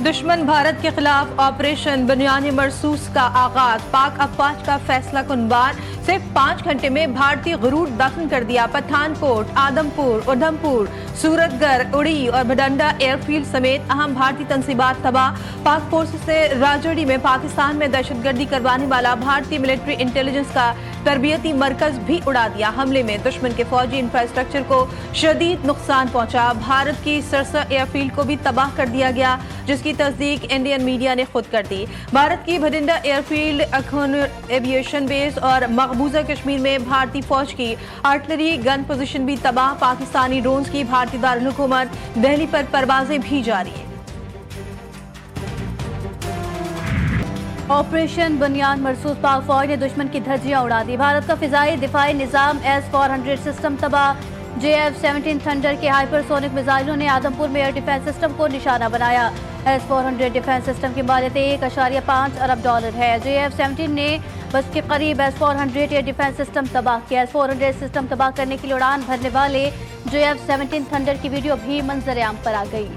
दुश्मन भारत के खिलाफ ऑपरेशन बुनियाद मरसूस का आगाज। पाक अफवाज का फैसला कुनबार। सिर्फ 5 घंटे में भारतीय गरूर दफन कर दिया। पठानकोट, आदमपुर, उधमपुर, सूरतगढ़, उड़ी और भडंडा एयरफील्ड समेत अहम भारतीय तंसीबात तबाह। पाक फोर्सेस ने राजौरी में पाकिस्तान में दहशतगर्दी करवाने वाला भारतीय मिलिट्री इंटेलिजेंस का तरबियती मरकज भी उड़ा दिया। हमले में दुश्मन के फौजी इंफ्रास्ट्रक्चर को शदीद नुकसान पहुंचा। भारत की सरसा एयरफील्ड को भी तबाह कर दिया गया, जिसकी तस्दीक इंडियन मीडिया ने खुद कर दी। भारत की Bathinda airfield, Akhnoor aviation base और मकबूजा कश्मीर में भारतीय फौज की आर्टिलरी गन पोजीशन भी तबाह। पाकिस्तानी ड्रोन्स की भारतीय दारुल हुकूमत दिल्ली पर परवाजें भी जारी हैं। ऑपरेशन बुनियाद मरसूस। पाक फौज ने दुश्मन की धज्जियां उड़ा दी। भारत का फिजाई दिफाई निजाम S-400 सिस्टम तबाह। JF-17 थंडर के हाइपरसोनिक मिसाइलों ने आदमपुर में एयर डिफेंस सिस्टम को निशाना बनाया। S-400 डिफेंस सिस्टम की मालियत $1.5 अरब है। JF-17 ने बस के करीब S-400 एयर डिफेंस सिस्टम तबाह किया। S-400 सिस्टम तबाह करने के लिए उड़ान भरने वाले JF-17 थंडर की वीडियो भी मंजर-ए-आम पर आ गई।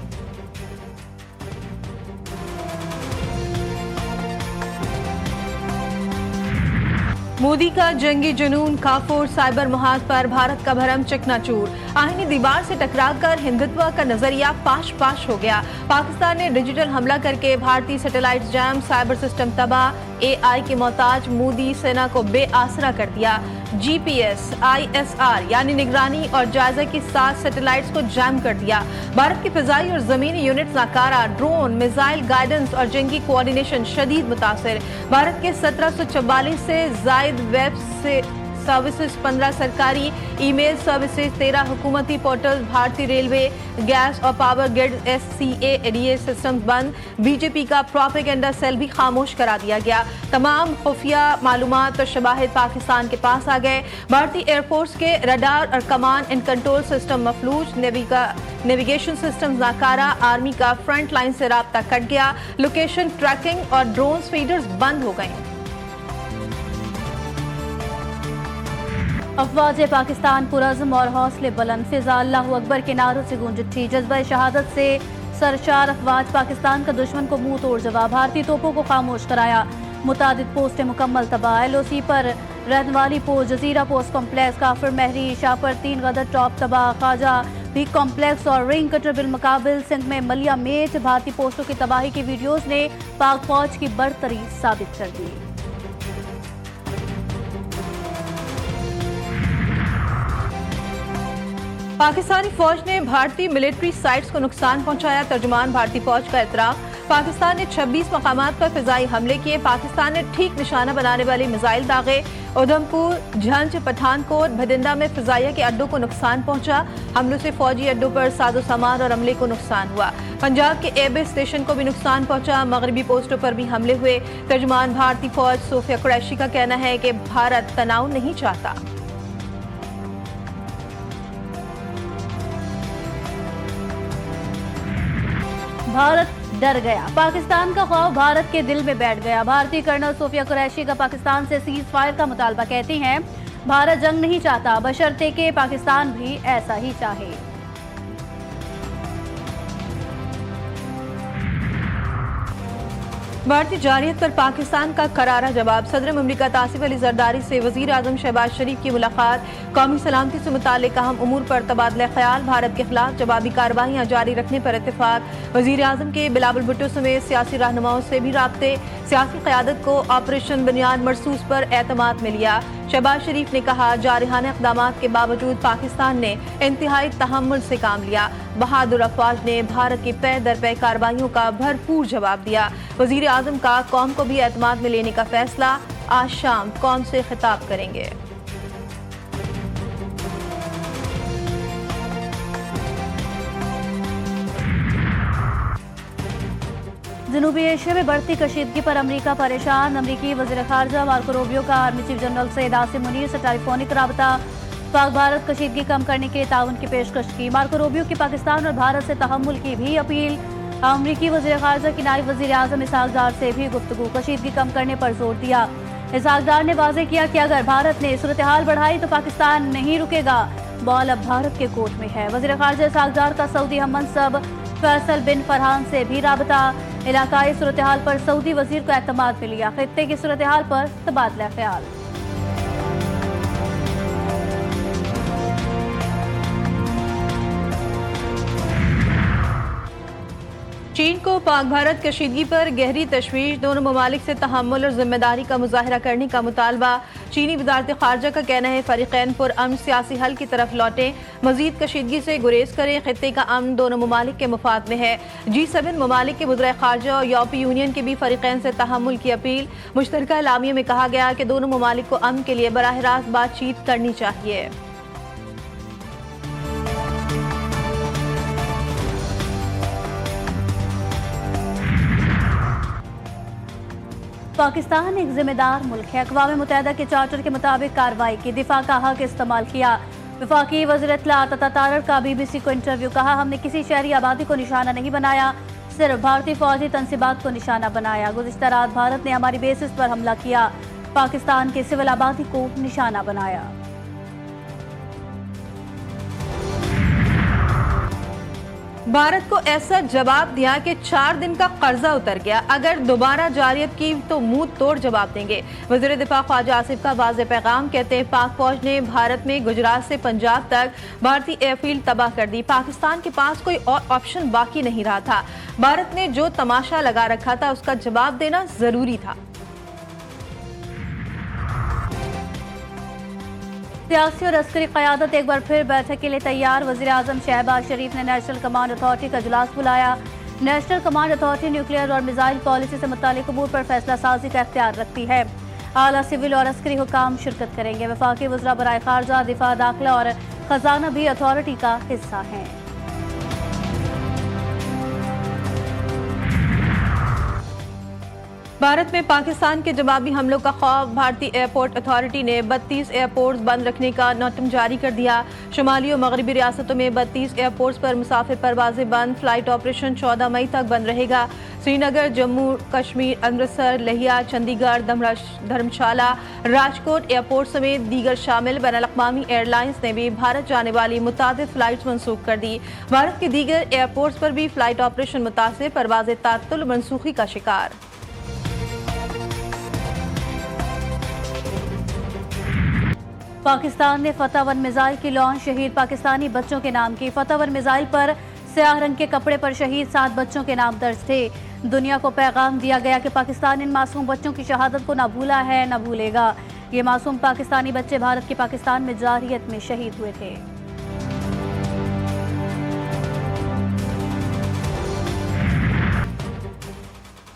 मोदी का जंगी जुनून। काफूर साइबर मुहाज पर भारत का भरम चकनाचूर। आईनी दीवार से टकराकर हिंदुत्व का नजरिया पाश पाश हो गया। पाकिस्तान ने डिजिटल हमला करके भारतीय सैटेलाइट जैम, साइबर सिस्टम तबाह। AI के मोहताज मोदी सेना को बेआसरा कर दिया। GPS, ISR यानी निगरानी और जायजा के साथ सैटेलाइट्स को जैम कर दिया। भारत की फिजाई और जमीनी यूनिट नाकारा। ड्रोन, मिसाइल गाइडेंस और जंगी कोऑर्डिनेशन शदीद मुतासिर। भारत के 1744 से जायद वेब से सर्विसेज, 15 सरकारी ईमेल सर्विसेज, 13 हुकूमती पोर्टल, भारतीय रेलवे, गैस और पावर ग्रिड SCADA सिस्टम बंद। बीजेपी का प्रोपेगेंडा सेल भी खामोश करा दिया गया। तमाम खुफिया मालूमात और शवाहिद पाकिस्तान के पास आ गए। भारतीय एयरफोर्स के रडार और कमांड एंड कंट्रोल सिस्टम मफलूज। नेविगेशन सिस्टम नाकारा। आर्मी का फ्रंट लाइन से राब्ता कट गया। लोकेशन ट्रैकिंग और ड्रोन फीडर्स बंद हो गए। अफवाज पाकिस्तान पुरज़्म और हौसले बुलंद। फिजा अल्लाहु अकबर के नारों से गूंज उठी। जज्बा शहादत से सरशार अफवाज पाकिस्तान का दुश्मन को मुंह तोड़ जवाब। भारतीय तोपों को खामोश कराया। मुतादिद पोस्टें मुकम्मल तबाह। LOC पर रहने वाली पोस्ट, जजीरा पोस्ट कॉम्प्लेक्स, काफिर महरी, शाहपर 3 गदर टॉप तबाह। खाजा पीक कॉम्प्लेक्स और रिंग कटर बिलमुकाबिल सिंध में मलिया मेट। भारतीय पोस्टों की तबाही की वीडियोज ने पाक फौज की बरतरी साबित कर दी। पाकिस्तानी फौज ने भारतीय मिलिट्री साइट्स को नुकसान पहुंचाया। तर्जुमान भारतीय फौज का एतराफ। पाकिस्तान ने 26 मकामात पर फिजाई हमले किए। पाकिस्तान ने ठीक निशाना बनाने वाली मिसाइल दागे। उधमपुर, झंझ, पठानकोट, भटिंडा में फिजाइया के अड्डों को नुकसान पहुंचा। हमलों से फौजी अड्डों पर साजो सामान और अमले को नुकसान हुआ। पंजाब के एयरबेस स्टेशन को भी नुकसान पहुंचा। मगरबी पोस्टों पर भी हमले हुए। तर्जुमान भारतीय फौज सोफिया कुरैशी का कहना है कि भारत तनाव नहीं चाहता। भारत डर गया। पाकिस्तान का खौफ भारत के दिल में बैठ गया। भारतीय कर्नल सोफिया कुरैशी का पाकिस्तान से सीज फायर का मुतालबा। कहती हैं भारत जंग नहीं चाहता, बशर्ते कि पाकिस्तान भी ऐसा ही चाहे। भारतीय जारियत पर पाकिस्तान का करारा जवाब। सदर मुमलिकत आसिफ अली जरदारी से वजीर आजम शहबाज शरीफ की मुलाकात। कौमी सलामती से मुताल्लिक अहम उमूर पर तबादला ख्याल। भारत के खिलाफ जवाबी कार्रवाइयाँ जारी रखने पर इत्तेफाक। वजीर आजम के बिलावल भुट्टो समेत सियासी रहनुमाओं से भी राब्ते। सियासी क़यादत को ऑपरेशन बुनियाद मरसूस पर एतमाद में लिया। शहबाज शरीफ ने कहा, जारहाना इक़दामात के बावजूद पाकिस्तान ने इंतहाई तहम्मुल से काम लिया। बहादुर अफवाज ने भारत की पे दर पे कार्रवाइयों का भरपूर जवाब दिया। वजीर आजम का कौम को भी एतमाद में लेने का फैसला। आज शाम कौम से खिताब करेंगे। जनूबी एशिया में बढ़ती कशीदगी पर अमरीका परेशान। अमरीकी वज़ीर ख़ारजा मार्को रूबियो का army chief general Syed Asim Munir से टेलीफोनिक राबता। पाक भारत कशीदगी कम करने के लिए ताउन की पेशकश की। मार्को रूबियो की पाकिस्तान और भारत से तहम्मुल की भी अपील। अमरीकी वज़ीर ख़ारजा की नायब वज़ीर आज़म इसहाक डार से भी गुफ्तगू। कशीदगी कम करने पर जोर दिया। इसहाक डार ने वाज़ेह किया कि अगर भारत ने सूरत हाल बढ़ाई तो पाकिस्तान नहीं रुकेगा। बॉल अब भारत के कोर्ट में है। वज़ीर ख़ारजा इसहाक डार का सऊदी हम मनसब फैसल बिन फरहान से भी राबता। इलाकाई सूरत-ए-हाल पर सऊदी वजीर को एतमाद में लिया। खित्ते की सूरत-ए-हाल पर तबादला ख्याल। चीन को पाक भारत कशीदगी पर गहरी तशवीश, दोनों ममालिक से तहम्मुल और जिम्मेदारी का मुजाहरा करने का मुतालबा। चीनी वजारत खारजा का कहना है फरीकैन पुरअमन सियासी हल की तरफ लौटें, मजीद कशीदगी से गुरेज करें। खित्ते का अमन दोनों ममालिक के मुफाद में है। G7 ममालिक के वज़ीर खारजा और यूरोपीय यूनियन के भी फरीकैन से तहम्मुल की अपील। मुश्तरका एलामिया में कहा गया कि दोनों ममालिक को अमन के लिए बराह रास्त बातचीत करनी चाहिए। पाकिस्तान एक जिम्मेदार मुल्क है। अक़वाम मुत्तहिदा के चार्टर के मुताबिक कार्रवाई की, दिफा का हक इस्तेमाल किया। वफाकी वज़ीर इत्तलाआत अता तारड़ का BBC को इंटरव्यू। कहा, हमने किसी शहरी आबादी को निशाना नहीं बनाया, सिर्फ भारतीय फौजी तनसीबात को निशाना बनाया। गुज़िश्ता रात भारत ने हमारी बेसिस पर हमला किया, पाकिस्तान की सिविल आबादी को निशाना बनाया। भारत को ऐसा जवाब दिया कि 4 दिन का कर्जा उतर गया, अगर दोबारा जारियत की तो मुंह तोड़ जवाब देंगे। वज़ीर दिफा ख्वाजा आसिफ का वाज़ेह पैगाम। कहते हैं पाक फौज ने भारत में गुजरात से पंजाब तक भारतीय एयरफील्ड तबाह कर दी। पाकिस्तान के पास कोई और ऑप्शन बाकी नहीं रहा था। भारत ने जो तमाशा लगा रखा था उसका जवाब देना जरूरी था। सियासी और अस्करी क़यादत एक बार फिर बैठक के लिए तैयार। वज़ीर आज़म शहबाज शरीफ ने नेशनल कमांड अथॉरिटी का इजलास बुलाया। नेशनल कमांड अथॉरिटी न्यूक्लियर और मिसाइल पॉलिसी से मुतालिक अमूर पर फैसला साजी का इख्तियार रखती है। आला सिविल और अस्करी हुकाम शिरकत करेंगे। वफाकी वज़रा बराए खारजा, दिफा, दाखिला और खजाना भी अथॉरिटी का हिस्सा हैं। भारत में पाकिस्तान के जवाबी हमलों का खौफ। भारतीय एयरपोर्ट अथॉरिटी ने 32 एयरपोर्ट्स बंद रखने का नोटिस जारी कर दिया। शुमाली और मगरबी रियासतों में 32 एयरपोर्ट्स पर मुसाफिर परवाजें बंद। फ्लाइट ऑपरेशन 14 मई तक बंद रहेगा। श्रीनगर, जम्मू कश्मीर, अमृतसर, लहिया, चंडीगढ़, धर्मशाला, राजकोट एयरपोर्ट समेत दीगर शामिल बैनुल-अक़वामी एयरलाइंस ने भी भारत जाने वाली मुतादिद फ्लाइट्स मनसूख कर दी। भारत के दीगर एयरपोर्ट्स पर भी फ्लाइट ऑपरेशन मुतासिर, परवाजें तात्तुल मनसूखी का शिकार। पाकिस्तान ने फतह-1 मिसाइल की लॉन्च, शहीद पाकिस्तानी बच्चों के नाम की। फतह-1 मिसाइल पर स्याह रंग के कपड़े पर शहीद 7 बच्चों के नाम दर्ज थे। दुनिया को पैगाम दिया गया कि पाकिस्तान इन मासूम बच्चों की शहादत को न भूला है न भूलेगा। ये मासूम पाकिस्तानी बच्चे भारत के पाकिस्तान में जारियत में शहीद हुए थे।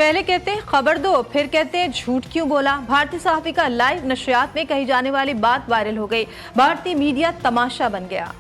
पहले कहते हैं खबर दो, फिर कहते हैं झूठ क्यों बोला। भारतीय सहाफ़ी का लाइव नशरियात में कही जाने वाली बात वायरल हो गई। भारतीय मीडिया तमाशा बन गया।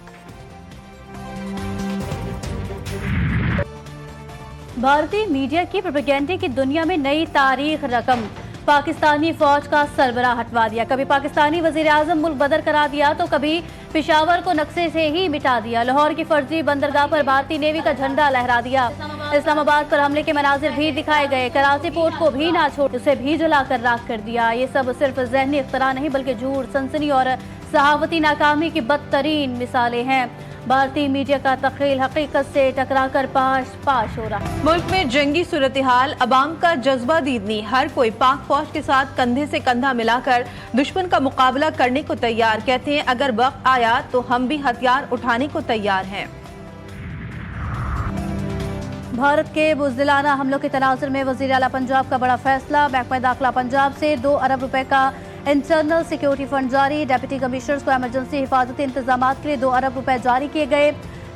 भारतीय मीडिया की प्रोपेगेंडे की दुनिया में नई तारीख रकम। पाकिस्तानी फौज का सरबराह हटवा दिया। कभी पाकिस्तानी वजीर आजम मुल्क बदर करा दिया तो कभी पेशावर को नक्शे से ही मिटा दिया। लाहौर की फर्जी बंदरगाह पर भारतीय नेवी का झंडा लहरा दिया। इस्लामाबाद पर हमले के मनाजिर भी दिखाए गए। कराची पोर्ट को भी ना छोड़ उसे भी जलाकर राख कर दिया। ये सब सिर्फ ज़हनी इख्तरा नहीं बल्कि झूठ, सनसनी और सहावती नाकामी की बदतरीन मिसालें हैं। भारतीय मीडिया का तख्लील हकीकत से टकराकर पाश हो रहा। मुल्क में जंगी सूरत हाल, अवाम का जज्बा दीदनी, हर कोई पाक फौज के साथ कंधे से कंधा मिलाकर दुश्मन का मुकाबला करने को तैयार। कहते हैं अगर वक्त आया तो हम भी हथियार उठाने को तैयार हैं। भारत के बुज़दिलाना हमलों के तनाजुर में वज़ीर आला पंजाब का बड़ा फैसला। महकमा दाखिला पंजाब से 2 अरब रुपए का इंटरनल सिक्योरिटी फंड जारी। डिप्टी कमिश्नर्स को इमरजेंसी हिफाजती इंतजाम के लिए 2 अरब रुपए जारी किए गए।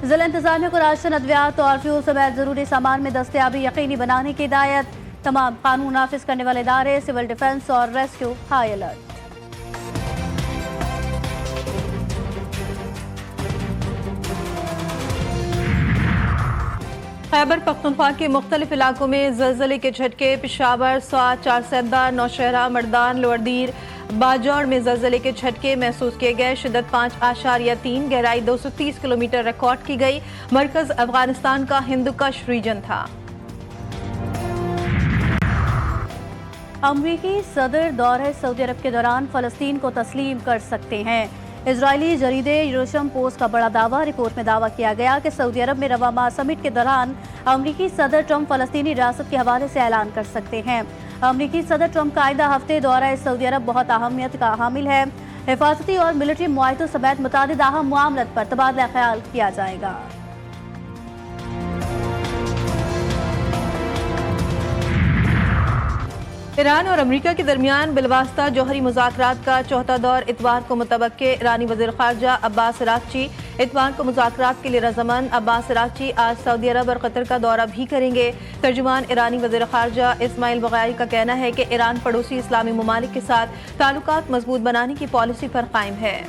जिला इंतजामिया को राशन, अद्वियात और फ्यूल समेत जरूरी सामान में दस्तयाबी यकीनी बनाने की हिदायत। तमाम कानून नाफिज करने वाले इदारे, सिविल डिफेंस और rescue high alert. Khyber Pakhtunkhwa के मुख्तलिफ इलाकों में ज़लज़ले के झटके। पेशावर, स्वात, चारसैदा, नौशहरा, मर्दान, लोअरदीर, बाजौड़ में ज़लज़ले के झटके महसूस किए गए। शिद्दत 5.3, गहराई 230 किलोमीटर रिकॉर्ड की गई। मरकज़ अफगानिस्तान का हिंदुकश रीजन था। अमरीकी सदर दौरे सऊदी अरब के दौरान फ़लस्तीन को तस्लीम कर सकते हैं। اسرائیلی جریدے یروشلم پوسٹ کا بڑا دعویٰ، رپورٹ میں دعویٰ کیا گیا کہ سعودی عرب میں رواں ماہ سمٹ کے دوران امریکی صدر ٹرمپ فلسطینی ریاست کے حوالے سے اعلان کر سکتے ہیں۔ امریکی صدر ٹرمپ کا آئندہ ہفتے دورہ سعودی عرب بہت اہمیت کا حامل ہے۔ حفاظتی اور ملٹری معاہدوں سمیت متعدد اہم معاملات پر تبادلہ خیال کیا جائے گا۔ ایران اور امریکہ کے درمیان بالواسطہ جوہری مذاکرات کا چوتھا دور اتوار کو متوقع۔ ایرانی وزیر خارجہ عباس عراقچی اتوار کو مذاکرات کے لیے رضامند۔ عباس عراقچی آج سعودی عرب اور قطر کا دورہ بھی کریں گے۔ ترجمان ایرانی وزیر خارجہ اسماعیل بغائی کا کہنا ہے کہ ایران پڑوسی اسلامی ممالک کے ساتھ تعلقات مضبوط بنانے کی پالیسی پر قائم ہے۔